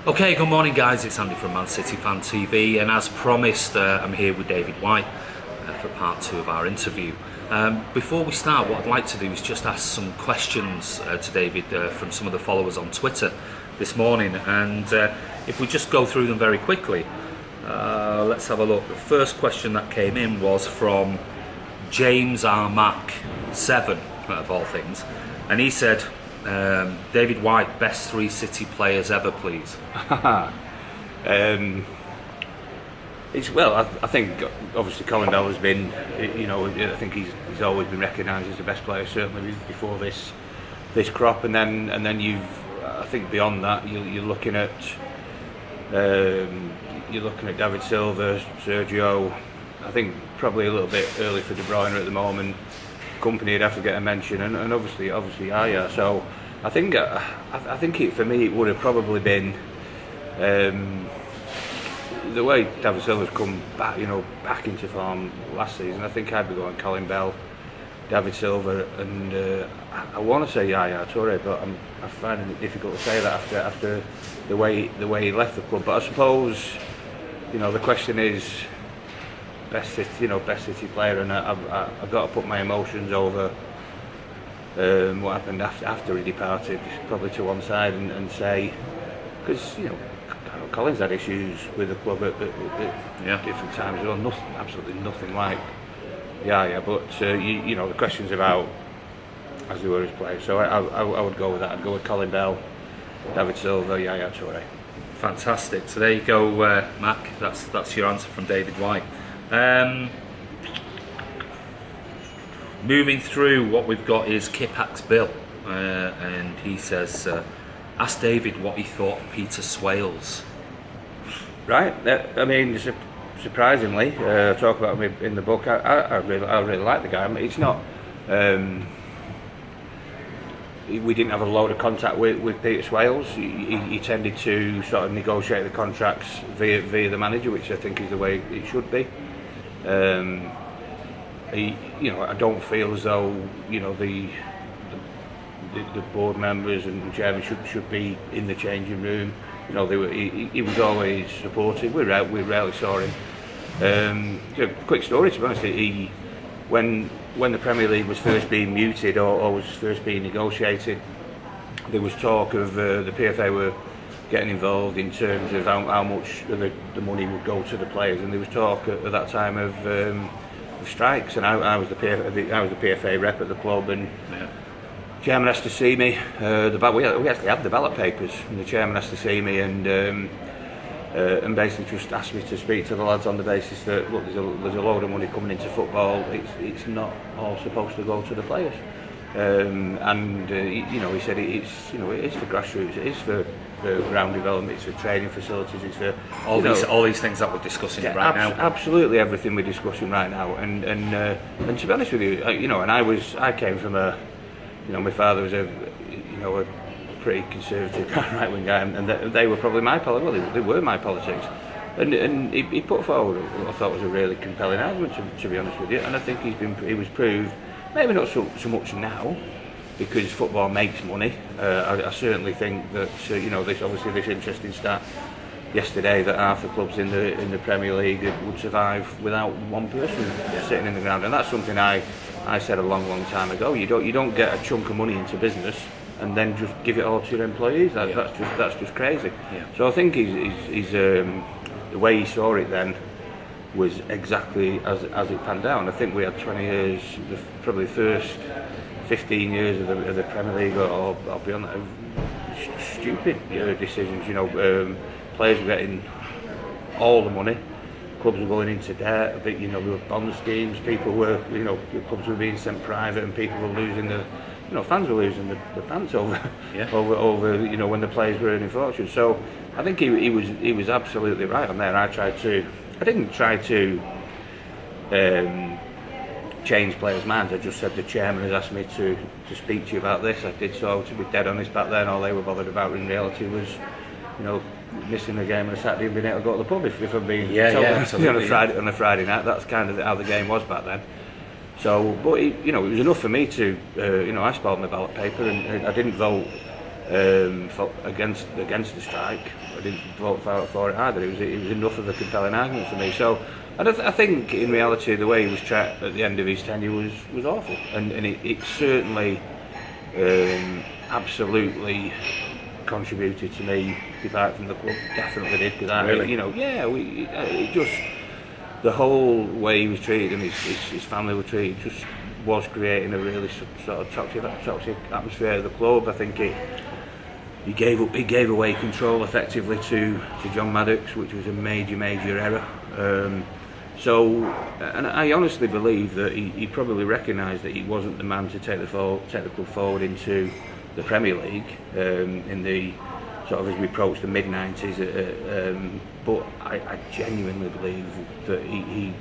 Okay, good morning guys, it's Andy from Man City Fan TV, and as promised I'm here with David White for part 2 of our interview. Before we start, what I'd like to do is just ask some questions to David from some of the followers on Twitter this morning, and if we just go through them very quickly, let's have a look. The first question that came in was from James R. Mack 7 of all things, and he said, David White, best 3 City players ever, please. I think obviously Colin Bell has been, I think he's always been recognised as the best player, certainly before this crop, and then I think beyond that you're looking at David Silva, Sergio. I think probably a little bit early for De Bruyne at the moment. Company would have to get a mention, and obviously Aya. So I think for me it would have probably been the way David Silva's come back into form last season. I think I'd be going Colin Bell, David Silva, and I want to say Yaya Toure, but I'm finding it difficult to say that after the way he left the club. But I suppose the question is best City player, and I've got to put my emotions over what happened after he departed, probably to one side, and say, because Colin's had issues with the club at different times. Well, absolutely nothing like but the questions about as they were as players. So I would go with that. I'd go with Colin Bell, David Silva, Yaya Toure. Fantastic. So there you go, Mac. That's your answer from David White. Moving through, what we've got is Kipax Bill, and he says, ask David what he thought of Peter Swales. Right, I mean, surprisingly, I talk about him in the book. I really like the guy. I mean, it's not. We didn't have a load of contact with Peter Swales. He tended to sort of negotiate the contracts via the manager, which I think is the way it should be. I don't feel as though the board members and chairman should be in the changing room. He was always supportive. We rarely saw him. Quick story, to be honest. When the Premier League was first being muted or was first being negotiated, there was talk of the PFA were getting involved in terms of how much of the money would go to the players, and there was talk at that time of strikes, and I was the PFA rep at the club, and chairman asked to see me. We actually had the ballot papers, and the chairman asked to see me, and basically just asked me to speak to the lads on the basis that, look, there's a load of money coming into football. It's not all supposed to go to the players, he said it's for grassroots, it is for ground development, it's for training facilities, it's for all these things that we're discussing right now. Absolutely everything we're discussing right now, and to be honest with you, I came from my father was a pretty conservative right-wing guy, and they were probably my politics. Well, they were my politics, and he put forward what I thought was a really compelling argument, to be honest with you, and I think he was proved, maybe not so much now, because football makes money. I certainly think that this interesting stat yesterday that half the clubs in the Premier League would survive without one person sitting in the ground, and that's something I said a long time ago. You don't get a chunk of money into business and then just give it all to your employees. That's just crazy. Yeah. So I think he's the way he saw it then was exactly as it panned out. I think we had 20 years, probably the first 15 years of the Premier League or beyond that, stupid decisions. Players were getting all the money, clubs were going into debt. There were bond schemes. People were, the clubs were being sent private, and people were losing fans were losing the pants over when the players were earning fortunes. So I think he was absolutely right on there. I didn't try to change players' minds. I just said the chairman has asked me to speak to you about this. I did so. To be dead honest, back then all they were bothered about in reality was missing a game on a Saturday and being able to go to the pub if I'm being on a Friday night. That's kind of how the game was back then. So, but it was enough for me to, I spoiled my ballot paper, and I didn't vote against the strike. I didn't vote for it either. It was enough of a compelling argument for me. So, and I think in reality the way he was treated at the end of his tenure was awful, and it certainly absolutely contributed to me departing from the club. Definitely did, because Really? it just, the whole way he was treated and his family were treated just was creating a really sort of toxic atmosphere at the club. I think he gave away control effectively to John Maddox, which was a major error. So, and I honestly believe that he probably recognised that he wasn't the man to take the club forward into the Premier League in the sort of as we approached the mid-90s. But I genuinely believe that he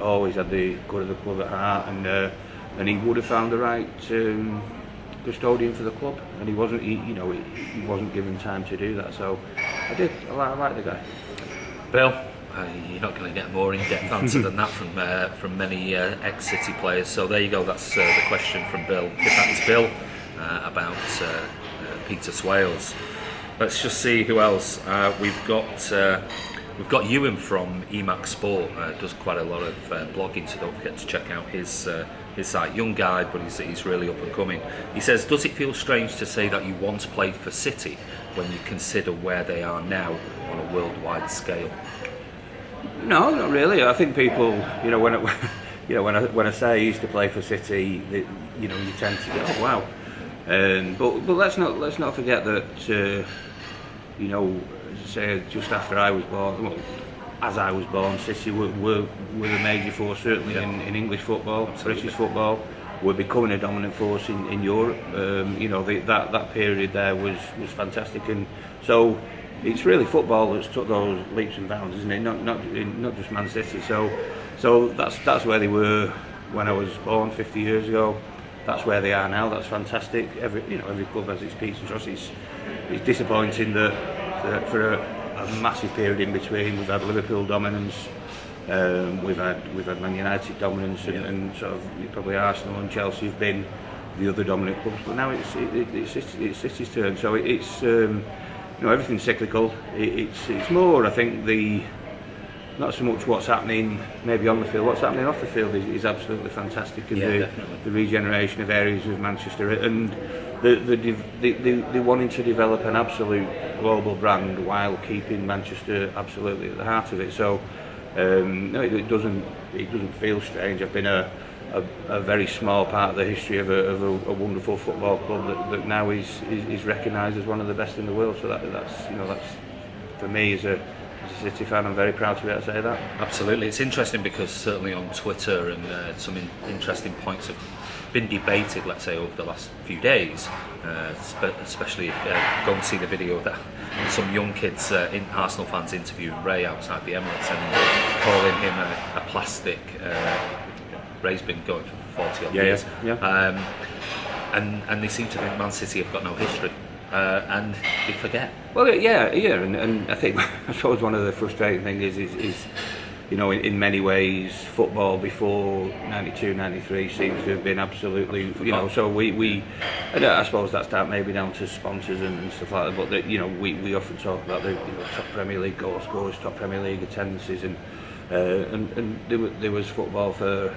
always had the good of the club at heart, and he would have found the right custodian for the club, and he wasn't given time to do that. So I like the guy. Bill, you're not going to get a more in-depth answer than that from many ex-City players. So there you go. That's the question from Bill. If that's Bill about Peter Swales. Let's just see who else we've got. Ewan from Emac Sport does quite a lot of blogging, so don't forget to check out his site. Young guy, but he's really up and coming. He says, does it feel strange to say that you once played for City when you consider where they are now on a worldwide scale? No, not really. I think people, when I say I used to play for City, you tend to go, oh wow. But let's not forget that say just after I was born, well, as I was born, City were the major force certainly in English football. Absolutely. British football. We're becoming a dominant force in Europe. That period there was fantastic, and so it's really football that's took those leaps and bounds, isn't it? Not just Man City. So that's where they were when I was born 50 years ago. That's where they are now. That's fantastic. Every club has its peaks and troughs. It's disappointing that for a massive period in between we've had Liverpool dominance, we've had Man United dominance, and sort of probably Arsenal and Chelsea have been the other dominant clubs. But now it's City's turn. So it's everything's cyclical. It's more, I think, not so much what's happening maybe on the field. What's happening off the field is absolutely fantastic, and the regeneration of areas of Manchester, and the wanting to develop an absolute global brand while keeping Manchester absolutely at the heart of it. So no, it doesn't feel strange. I've been a very small part of the history of a wonderful football club that now is recognised as one of the best in the world. So that's for me as a City fan, I'm very proud to be able to say that. Absolutely. It's interesting because certainly on Twitter and some interesting points have been debated, let's say, over the last few days, especially go and see the video that some young kids, Arsenal fans, interviewing Ray outside the Emirates and calling him a plastic. Ray's been going for 40 odd years. And they seem to think Man City have got no history. And they forget. Well, and I think I suppose one of the frustrating things is in many ways football before 92, 93 seems to have been absolutely so we and I suppose that's maybe down to sponsors and stuff like that, but we often talk about the top Premier League goal scorers, top Premier League attendances, and there was football for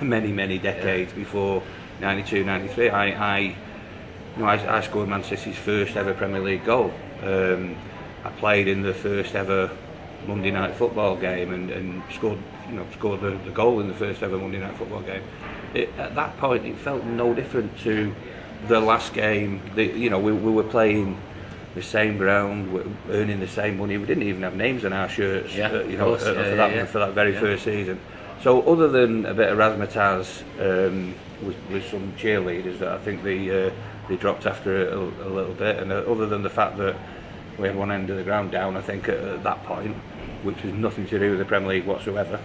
many decades before 92, 93. I scored Man City's first ever Premier League goal. I played in the first ever Monday night football game and scored the goal in the first ever Monday night football game. At that point, it felt no different to the last game. We were playing the same ground, we're earning the same money. We didn't even have names on our shirts, for that very first season. So other than a bit of razzmatazz with some cheerleaders that I think they dropped after a little bit, and other than the fact that we had one end of the ground down, I think at that point, which was nothing to do with the Premier League whatsoever,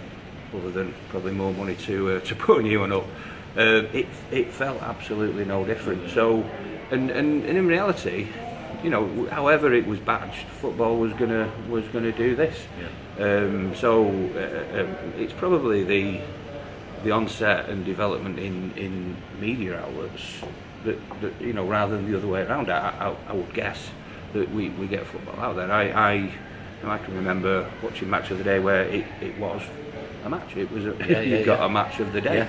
other than probably more money to put a new one up, it felt absolutely no different. So, and in reality, however it was badged, football was gonna do this. It's probably the onset and development in media outlets that you know, rather than the other way around. I would guess that we get football out there. I can remember watching Match of the Day where it was a match. It was you got a match of the day,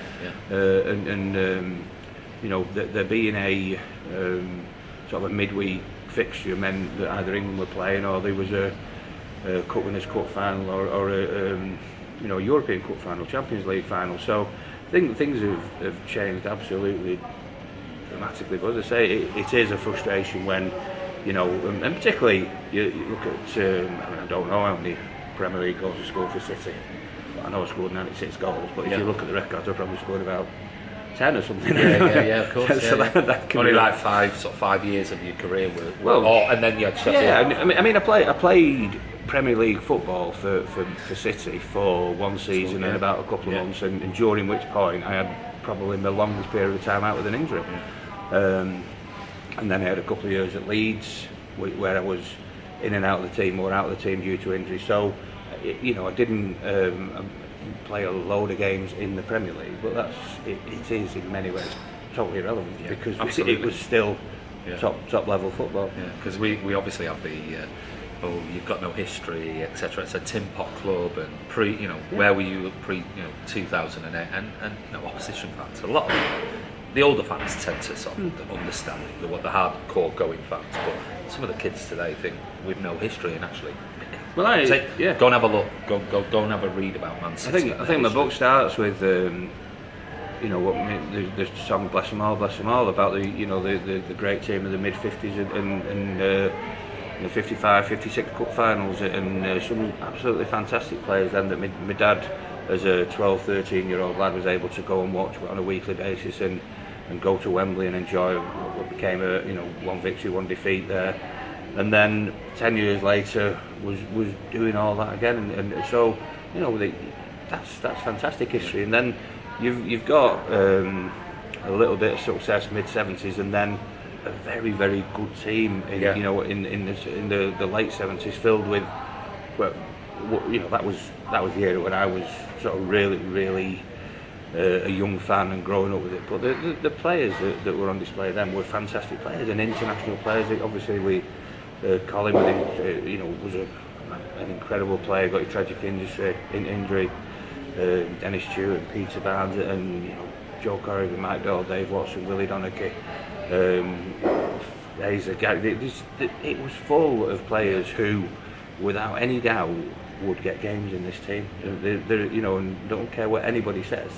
and you know, there being a sort of a midweek fixture meant that either England were playing or there was a Cup Winners' Cup final or a you know, European Cup final, Champions League final. So things have changed absolutely dramatically. But as I say, it is a frustration when, you know, and particularly you look at, I mean, I don't know how many Premier League goals he scored for City. I know I scored 96 goals, but if you look at the records, I probably scored about 10 or something. Yeah, of course. So that can only be like 5 years of your career and then you had Sheffield. Yeah, I mean, I played Premier League football for City for one season and about a couple of months, and during which point I had probably the longest period of time out with an injury. And then I had a couple of years at Leeds where I was in and out of the team or out of the team due to injury. So, you know, I didn't play a load of games in the Premier League, but it is in many ways totally irrelevant because it was still top level football. Yeah, because we obviously have the you've got no history, etc. It's a tin pot club, and where were you pre 2008, and you know, opposition fans. A lot of the older fans tend to sort of understand the hardcore going fans, but some of the kids today think we've no history, and actually. Well, go and have a look. Go and have a read about Man City. I think my book starts with you know, the song "Bless 'Em All" about the great team of the mid '50s and the 55, 56 cup finals, and some absolutely fantastic players then that my dad, as a 12, 13-year-old lad, was able to go and watch on a weekly basis and go to Wembley and enjoy what became one victory, one defeat there. And then 10 years later was doing all that again, and so you know, that's fantastic history. And then you've got a little bit of success mid '70s, and then a very, very good team in the late '70s, filled with, well, you know, that was the era when I was sort of really a young fan and growing up with it. But the players that were on display then were fantastic players and international players. Obviously Colin was an incredible player, got a tragic injury. Dennis Stewart, Peter Barnes, and you know, Joe Corrigan, Mike Doyle, Dave Watson, Willie Donachie, it was full of players who, without any doubt, would get games in this team. You know, and don't care what anybody says,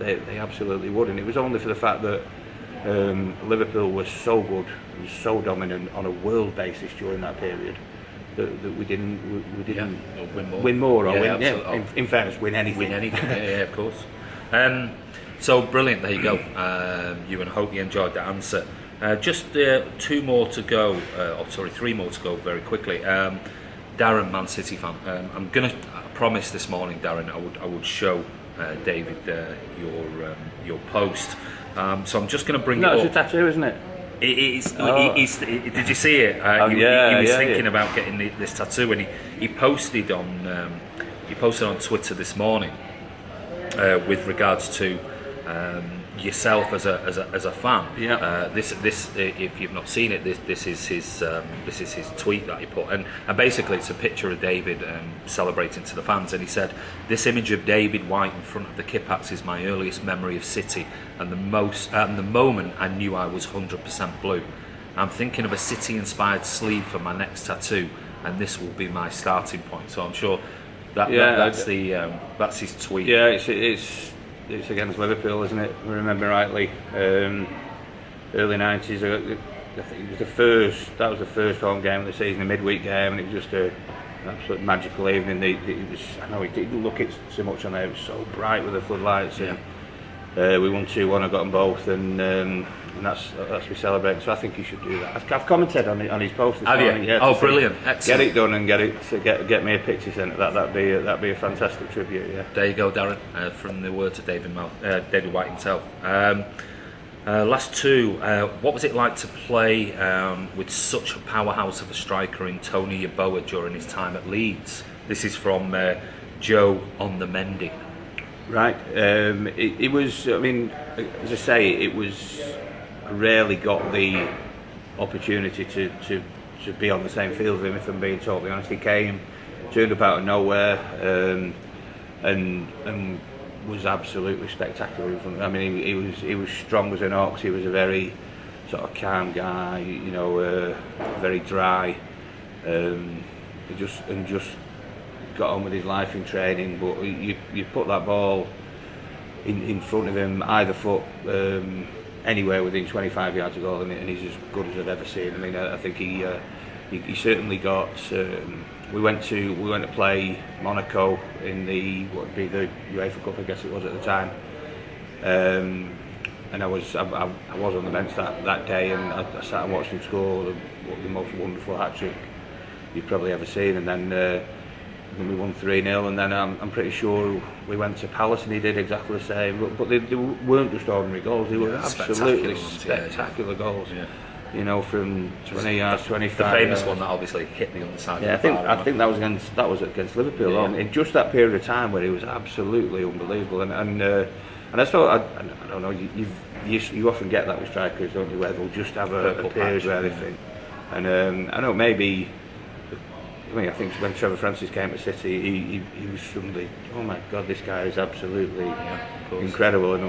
they absolutely would. And it was only for the fact that Liverpool was so good and so dominant on a world basis during that period that we didn't win more. In fairness, win anything. Of course. So brilliant, there you go. You, and hope you enjoyed that answer. Just 3 more to go very quickly. Darren, Man City fan. I'm going to promise this morning, Darren, I would show David your post. So I'm just going to bring it up. No, it's a tattoo, isn't it? Did you see it? He was thinking about getting this tattoo, and he posted on Twitter this morning with regards to yourself as a fan. This if you've not seen it, this is his tweet that he put, and basically it's a picture of David celebrating to the fans, and he said, "This image of David White in front of the Kippax is my earliest memory of City, and the moment I knew I was 100% blue. I'm thinking of a City-inspired sleeve for my next tattoo, and this will be my starting point." So I'm sure that's his tweet. Yeah, it's against Liverpool, isn't it? I remember rightly. Early '90s. I think it was the first home game of the season, a midweek game, and it was just an absolute magical evening. I know it didn't look it so much on there. It was so bright with the floodlights, and we won 2-1. I got them both, and that's we celebrating. So I think you should do that. I've commented on his post this morning. Yeah, oh, brilliant! Excellent. Get it done and get me a picture sent. That'd be a fantastic tribute. Yeah. There you go, Darren. From the words of David White himself. Last 2. What was it like to play with such a powerhouse of a striker in Tony Yeboah during his time at Leeds? This is from Joe on the Mending. Right. It was. I mean, as I say, it was rarely got the opportunity to be on the same field with him, if I'm being totally honest. He turned up out of nowhere, and was absolutely spectacular. I mean, he was strong as an ox. He was a very sort of calm guy, you know, very dry. He just got on with his life in training. But you put that ball in front of him, either foot, anywhere within 25 yards of goal, and he's as good as I've ever seen. I mean, I think he certainly got. We went to play Monaco in what would be the UEFA Cup, I guess it was at the time, and I was on the bench that day, and I sat and watched him score the most wonderful hat trick you've probably ever seen, and then we won 3-0, and then I'm pretty sure we went to Palace and he did exactly the same. But they weren't just ordinary goals; they were absolutely spectacular goals. Yeah. You know, from 20 yards, 25. The famous one that obviously hit the underside. Yeah, I think that was against Liverpool. Yeah. In just that period of time where he was absolutely unbelievable, and I thought I don't know. You often get that with strikers, don't you? Where they'll just have a period where they think, and I know maybe. I mean, I think when Trevor Francis came to City, he was suddenly, oh my God, this guy is absolutely incredible. And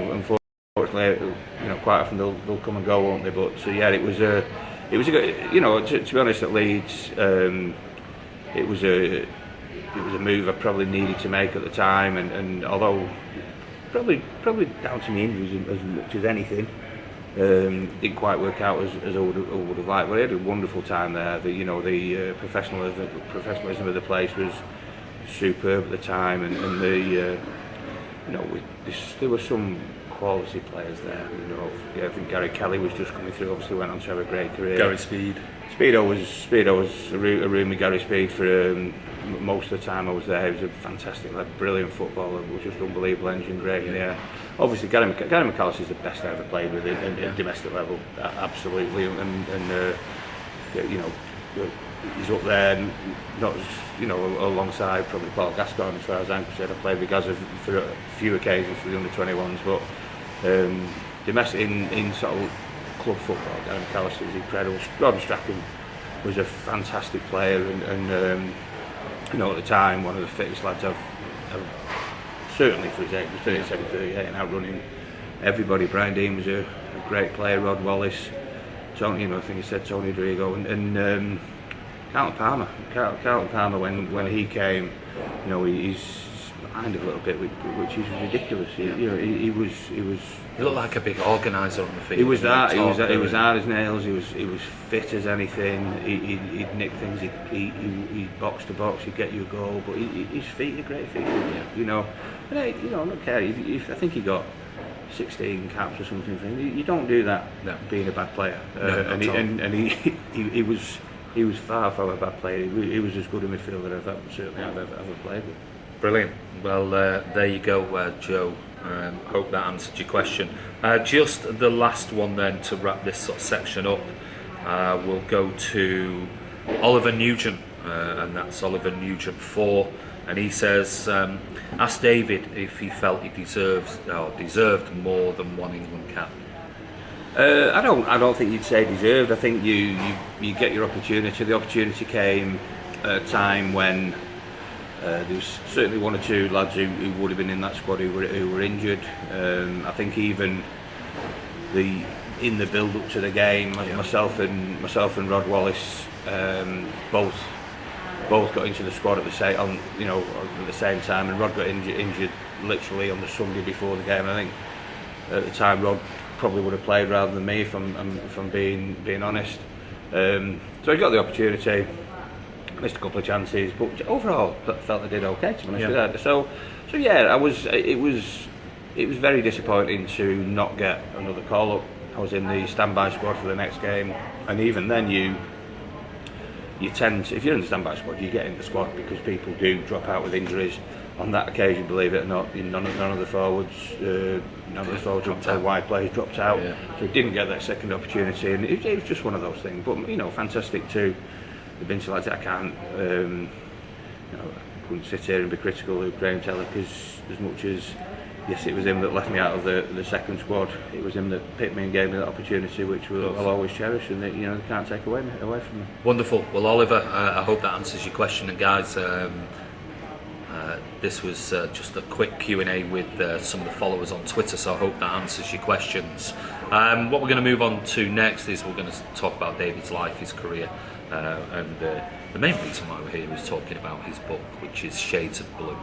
unfortunately, you know, quite often they'll come and go, won't they? But so yeah, it was a good, you know, to be honest, at Leeds, it was a move I probably needed to make at the time, and although probably down to me injuries as much as anything. Didn't quite work out as I would have liked, but I had a wonderful time there. The professionalism of the place was superb at the time, and there were some quality players there. You know, yeah, I think Gary Kelly was just coming through. Obviously, went on to have a great career. Gary Speedo was a room with Gary Speed for most of the time I was there. He was a fantastic, brilliant footballer. Was just unbelievable engine, great in the air. Obviously, Gary McAllister is the best I ever played with at domestic level, absolutely. And you know, he's up there, not alongside probably Paul Gascoigne as far as I'm concerned. I played with Gaz for a few occasions for the under-21s, but domestic in sort of club football, Gary McAllister was incredible. Gordon Strachan was a fantastic player, and you know, at the time, one of the fittest lads I've certainly for his age, 37, 38, and outrunning everybody. Brian Dean was a great player. Rod Wallace, Tony, I think he said Tony Drigo, and Carlton Palmer when he came, you know, he's behind a little bit, which is ridiculous. He was. He looked like a big organiser on the field. He was that. He was hard as nails. He was fit as anything. He'd nick things. He'd box to box. He'd get you a goal. But his feet are great feet. You know, and I don't care. I think he got 16 caps or something. You don't do that being a bad player. He was far from a bad player. He was as good a midfielder as I've ever played with. Brilliant. Well, there you go, Joe. Hope that answered your question. Just the last one then to wrap this sort of section up. We'll go to Oliver Nugent, and that's Oliver Nugent 4, and he says, ask David if he felt he deserved more than one England cap. I don't think you'd say deserved. I think you get your opportunity. The opportunity came at a time when there was certainly one or two lads who would have been in that squad who were injured. I think even in the build up to the game, myself and Rod Wallace both got into the squad at the same time, and Rod got injured literally on the Sunday before the game. I think at the time Rod probably would have played rather than me, if I'm being honest. So he got the opportunity. Missed a couple of chances, but overall felt I did okay, to be honest with that. So yeah, it was very disappointing to not get another call up. I was in the standby squad for the next game, and even then you tend to, if you're in the standby squad, you get in the squad because people do drop out with injuries. On that occasion, believe it or not, none of the forwards dropped out. Wide players dropped out, so he didn't get that second opportunity, and it was just one of those things. But you know, fantastic too. The bench lads, I can't, I couldn't sit here and be critical of Graham Taylor, because as much as yes, it was him that left me out of the second squad. It was him that picked me and gave me that opportunity, which I'll always cherish, and they can't take away from me. Wonderful. Well, Oliver, I hope that answers your question. And guys, this was just a quick Q&A with some of the followers on Twitter, so I hope that answers your questions. What we're going to move on to next is we're going to talk about David's life, his career, and the main reason why we're here is talking about his book, which is Shades of Blue.